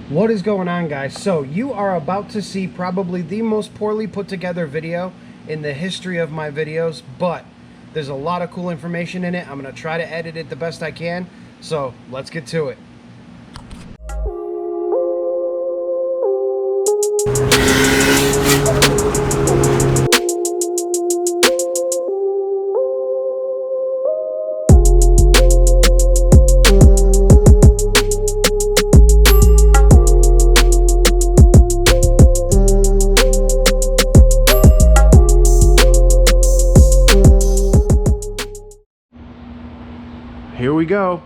What is going on, guys? So you are about to see probably the most poorly put together video in the history of my videos, but there's a lot of cool information in it. I'm going to try to edit it the best I can, so let's get to it. Here we go.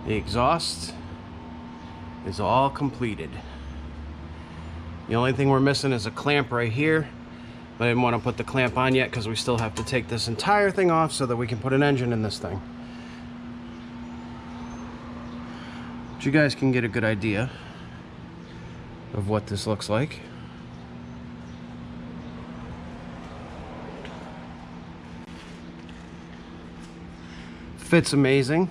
The exhaust is all completed. The only thing we're missing is a clamp right here, but I didn't want to put the clamp on yet because we still have to take this entire thing off so that we can put an engine in this thing. But you guys can get a good idea of what this looks like. Fits amazing.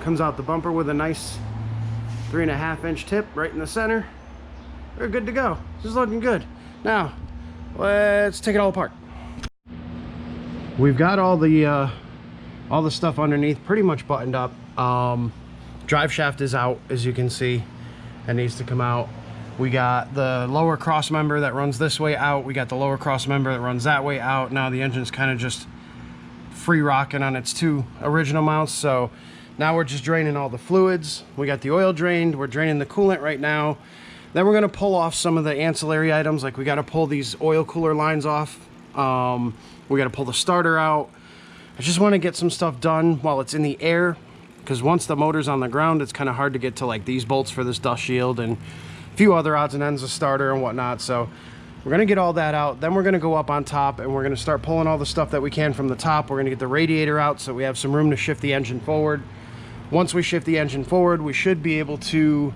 Comes out the bumper with a nice 3.5-inch tip right in the center. We're good to go. This is looking good. Now, let's take it all apart. We've got all the stuff underneath pretty much buttoned up. Drive shaft is out, as you can see. It needs to come out. We got the lower cross member that runs this way out. We got the lower cross member that runs that way out. Now the engine's kind of just free rocking on its two original mounts. So now we're just draining all the fluids. We got the oil drained. We're draining the coolant right now. Then we're gonna pull off some of the ancillary items. Like we gotta pull these oil cooler lines off. We gotta pull the starter out. I just want to get some stuff done while it's in the air, because once the motor's on the ground, it's kind of hard to get to like these bolts for this dust shield and a few other odds and ends of starter and whatnot. So we're going to get all that out. Then we're going to go up on top and we're going to start pulling all the stuff that we can from the top. We're going to get the radiator out so we have some room to shift the engine forward. Once we shift the engine forward, we should be able to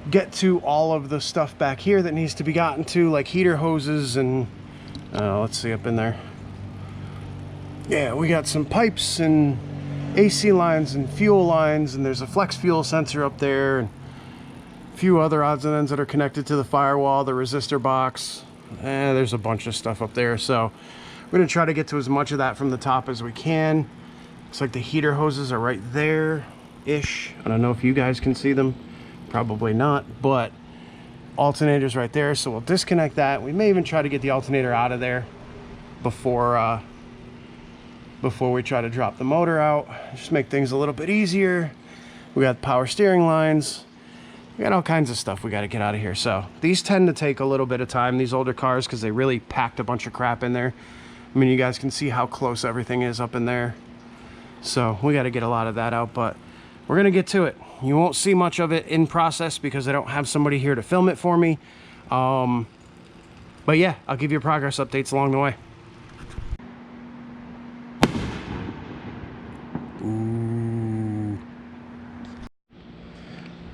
get to all of the stuff back here that needs to be gotten to, like heater hoses and let's see up in there. Yeah, we got some pipes and AC lines and fuel lines, and there's a flex fuel sensor up there, and a few other odds and ends that are connected to the firewall, the resistor box. There's a bunch of stuff up there, so we're gonna try to get to as much of that from the top as we can. Looks like the heater hoses are right there-ish. I don't know if you guys can see them, probably not, but alternator's right there, so we'll disconnect that. We may even try to get the alternator out of there before we try to drop the motor out. Just make things a little bit easier. We got power steering lines. We got all kinds of stuff we got to get out of here. So these tend to take a little bit of time, these older cars, because they really packed a bunch of crap in there. I mean, you guys can see how close everything is up in there. So we got to get a lot of that out, but we're going to get to it. You won't see much of it in process because I don't have somebody here to film it for me. But yeah, I'll give you progress updates along the way.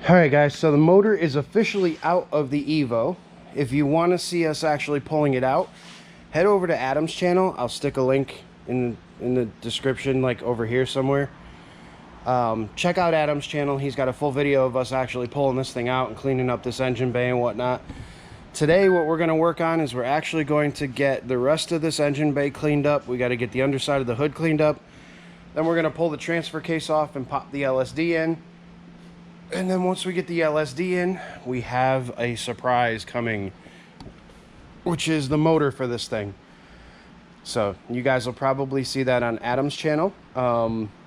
Alright guys, so the motor is officially out of the Evo. If you want to see us actually pulling it out, head over to Adam's channel. I'll stick a link in the description, like over here somewhere. Check out Adam's channel. He's got a full video of us actually pulling this thing out and cleaning up this engine bay and whatnot. Today what we're going to work on is we're actually going to get the rest of this engine bay cleaned up. We got to get the underside of the hood cleaned up. Then we're going to pull the transfer case off and pop the LSD in. And then once we get the LSD in, we have a surprise coming, which is the motor for this thing. So you guys will probably see that on Adam's channel,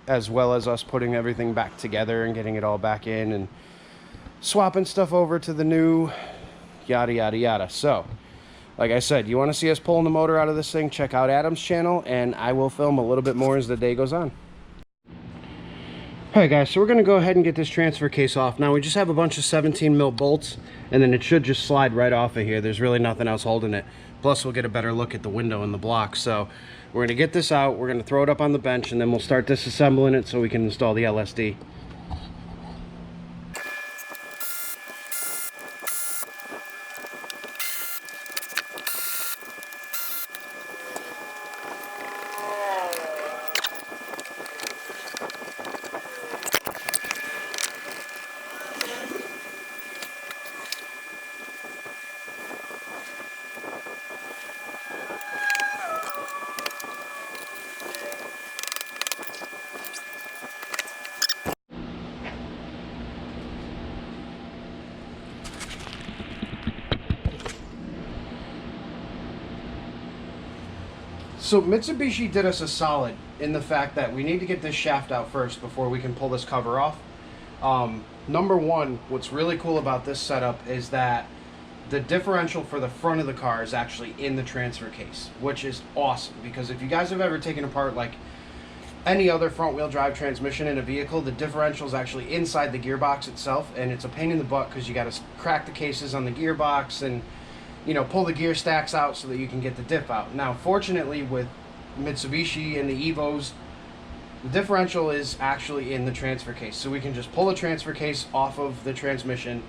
as well as us putting everything back together and getting it all back in and swapping stuff over to the new yada yada yada. So like I said, you want to see us pulling the motor out of this thing, check out Adam's channel, and I will film a little bit more as the day goes on. Alright guys, so we're going to go ahead and get this transfer case off. Now we just have a bunch of 17 mil bolts, and then it should just slide right off of here. There's really nothing else holding it. Plus we'll get a better look at the window and the block. So we're going to get this out, we're going to throw it up on the bench, and then we'll start disassembling it so we can install the LSD. So Mitsubishi did us a solid in the fact that we need to get this shaft out first before we can pull this cover off. Number one, what's really cool about this setup is that the differential for the front of the car is actually in the transfer case, which is awesome, because if you guys have ever taken apart like any other front wheel drive transmission in a vehicle, the differential is actually inside the gearbox itself, and it's a pain in the butt because you got to crack the cases on the gearbox and, you know, pull the gear stacks out so that you can get the diff out. Now, fortunately, with Mitsubishi and the Evos, the differential is actually in the transfer case, so we can just pull the transfer case off of the transmission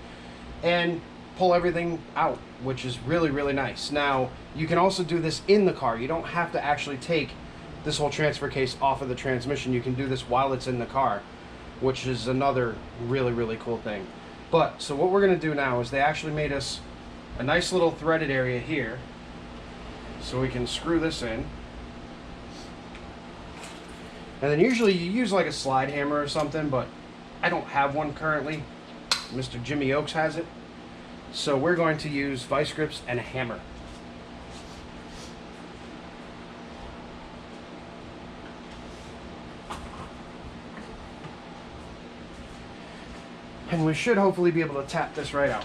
and pull everything out, which is really, really nice. Now, you can also do this in the car. You don't have to actually take this whole transfer case off of the transmission. You can do this while it's in the car, which is another really, really cool thing. But, so what we're going to do now is they actually made us a nice little threaded area here, so we can screw this in. And then usually you use like a slide hammer or something, but I don't have one currently. Mr. Jimmy Oaks has it. So we're going to use vice grips and a hammer. And we should hopefully be able to tap this right out.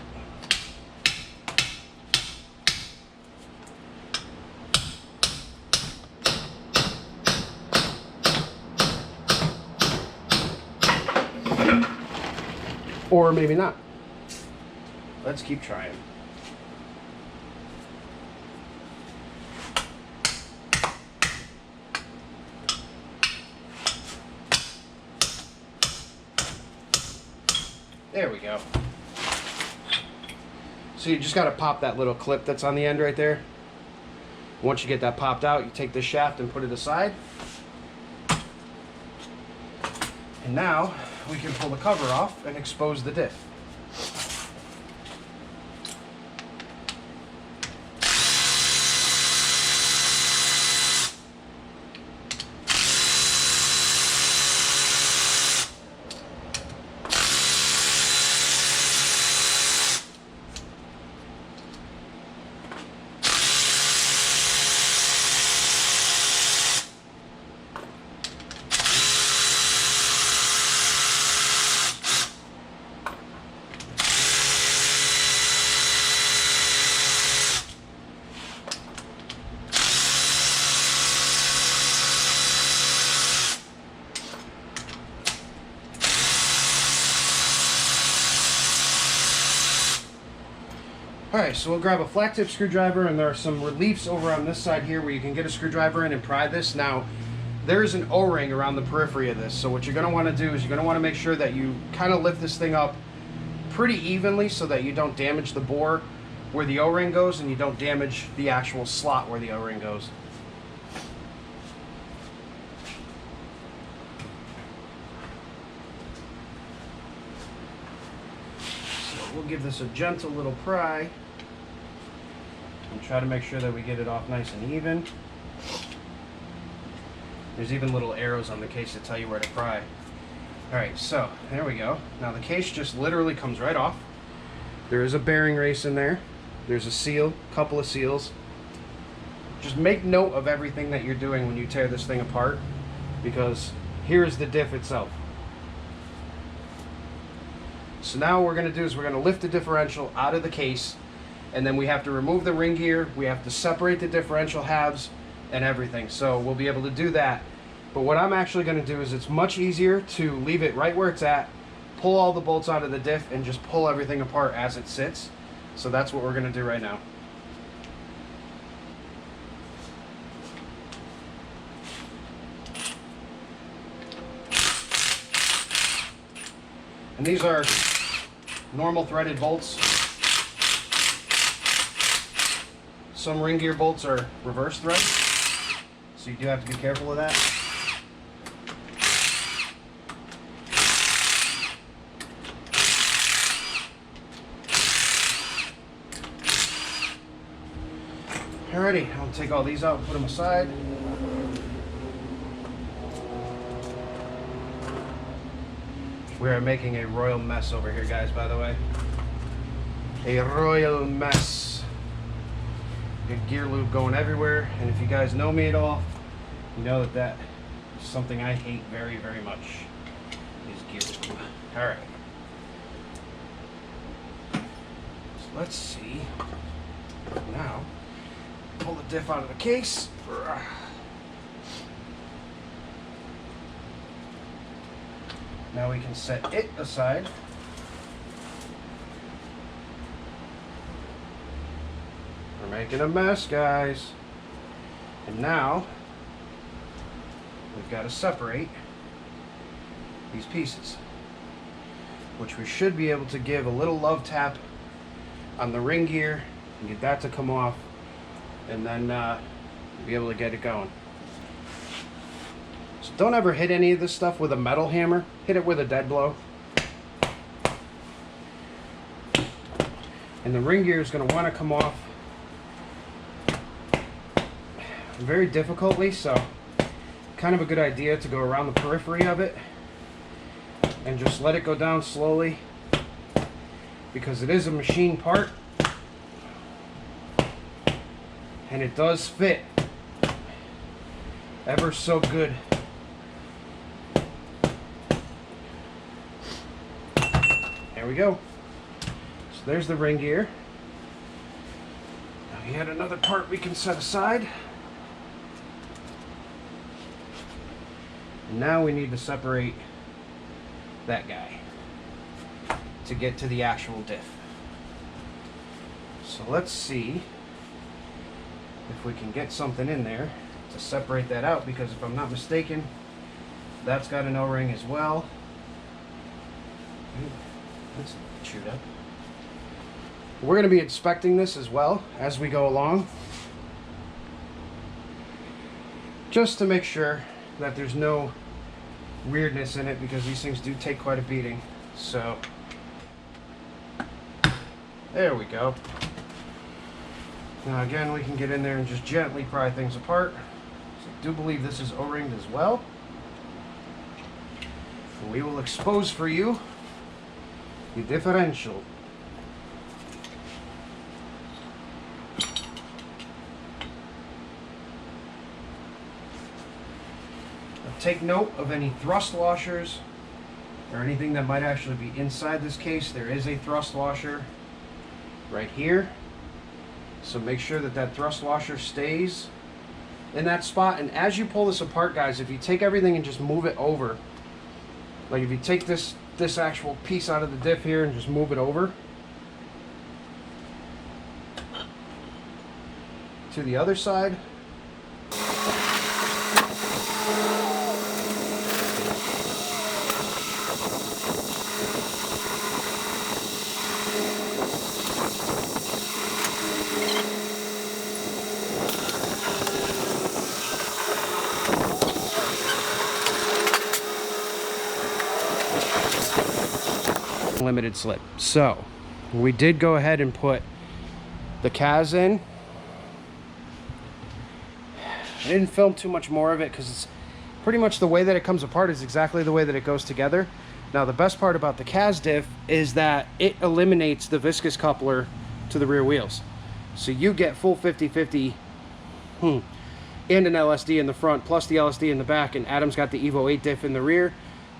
Or maybe not. Let's keep trying. There we go. So you just got to pop that little clip that's on the end right there. Once you get that popped out, you take the shaft and put it aside. And now we can pull the cover off and expose the diff. Alright, so we'll grab a flat tip screwdriver, and there are some reliefs over on this side here where you can get a screwdriver in and pry this. Now, there's an O-ring around the periphery of this, so what you're going to want to do is you're going to want to make sure that you kind of lift this thing up pretty evenly so that you don't damage the bore where the O-ring goes and you don't damage the actual slot where the O-ring goes. So we'll give this a gentle little pry and try to make sure that we get it off nice and even. There's even little arrows on the case to tell you where to pry. Alright, so there we go. Now the case just literally comes right off. There is a bearing race in there. There's a seal, couple of seals. Just make note of everything that you're doing when you tear this thing apart, because here's the diff itself. So now what we're going to do is we're going to lift the differential out of the case, and then we have to remove the ring gear, we have to separate the differential halves and everything. So we'll be able to do that. But what I'm actually going to do is it's much easier to leave it right where it's at, pull all the bolts out of the diff, and just pull everything apart as it sits. So that's what we're going to do right now. And these are normal threaded bolts. Some ring gear bolts are reverse thread, so you do have to be careful of that. Alrighty, I'll take all these out and put them aside. We are making a royal mess over here, guys, by the way. A royal mess. Good gear lube going everywhere, and if you guys know me at all, You know that is something I hate very, very much, is gears. All right. So let's see. Now, pull the diff out of the case. Now we can set it aside. We're making a mess, guys. And now, we've got to separate these pieces, which we should be able to give a little love tap on the ring gear and get that to come off, and then be able to get it going. So don't ever hit any of this stuff with a metal hammer. Hit it with a dead blow. And the ring gear is going to want to come off very difficultly, so kind of a good idea to go around the periphery of it and just let it go down slowly, because it is a machine part and it does fit ever so good. There we go. So there's the ring gear. Now yet another part we can set aside. And now we need to separate that guy to get to the actual diff. So let's see if we can get something in there to separate that out, because if I'm not mistaken, that's got an O-ring as well. Ooh, that's chewed up. We're going to be inspecting this as well as we go along, just to make sure that there's no weirdness in it, because these things do take quite a beating. So there we go. Now again, we can get in there and just gently pry things apart. So I do believe this is O-ringed as well. And we will expose for you the differential. Take note of any thrust washers or anything that might actually be inside this case. There is a thrust washer right here, so make sure that that thrust washer stays in that spot. And as you pull this apart, guys, if you take everything and just move it over, like if you take this actual piece out of the diff here and just move it over to the other side, limited slip. So we did go ahead and put the KAAZ in. I didn't film too much more of it because it's pretty much the way that it comes apart is exactly the way that it goes together. Now the best part about the KAAZ diff is that it eliminates the viscous coupler to the rear wheels, so you get full 50-50 and an LSD in the front plus the LSD in the back, and Adam's got the Evo 8 diff in the rear.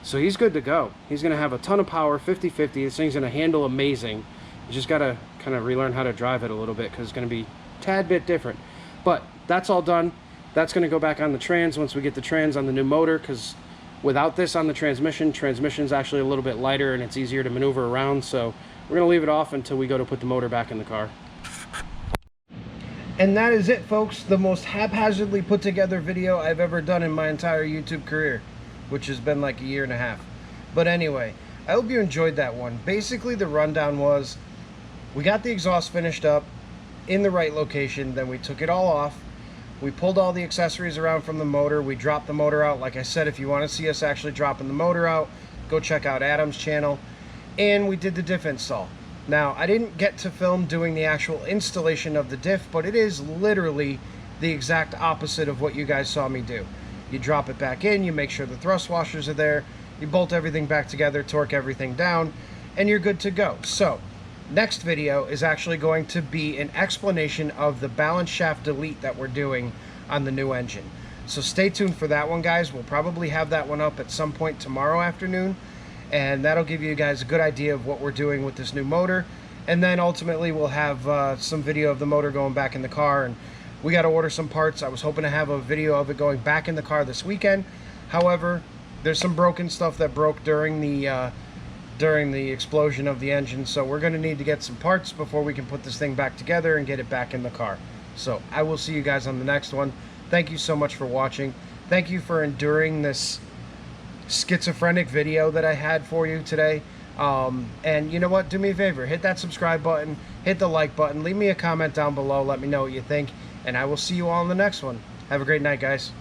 So he's good to go. He's going to have a ton of power, 50-50. This thing's going to handle amazing. You just got to kind of relearn how to drive it a little bit, because it's going to be a tad bit different. But that's all done. That's going to go back on the trans once we get the trans on the new motor, because without this on the transmission's actually a little bit lighter and it's easier to maneuver around. So we're going to leave it off until we go to put the motor back in the car. And that is it, folks. The most haphazardly put together video I've ever done in my entire YouTube career, which has been like a year and a half. But anyway, I hope you enjoyed that one. Basically, the rundown was, we got the exhaust finished up in the right location, then we took it all off. We pulled all the accessories around from the motor. We dropped the motor out. Like I said, if you want to see us actually dropping the motor out, go check out Adam's channel. And we did the diff install. Now, I didn't get to film doing the actual installation of the diff, but it is literally the exact opposite of what you guys saw me do. You drop it back in, you make sure the thrust washers are there, you bolt everything back together, torque everything down, and you're good to go. So, next video is actually going to be an explanation of the balance shaft delete that we're doing on the new engine. So stay tuned for that one, guys. We'll probably have that one up at some point tomorrow afternoon, and that'll give you guys a good idea of what we're doing with this new motor. And then ultimately we'll have some video of the motor going back in the car, and we got to order some parts. I was hoping to have a video of it going back in the car this weekend. However, there's some broken stuff that broke during the explosion of the engine, so we're going to need to get some parts before we can put this thing back together and get it back in the car. So I will see you guys on the next one. Thank you so much for watching. Thank you for enduring this schizophrenic video that I had for you today. And you know what? Do me a favor. Hit that subscribe button. Hit the like button. Leave me a comment down below. Let me know what you think. And I will see you all in the next one. Have a great night, guys.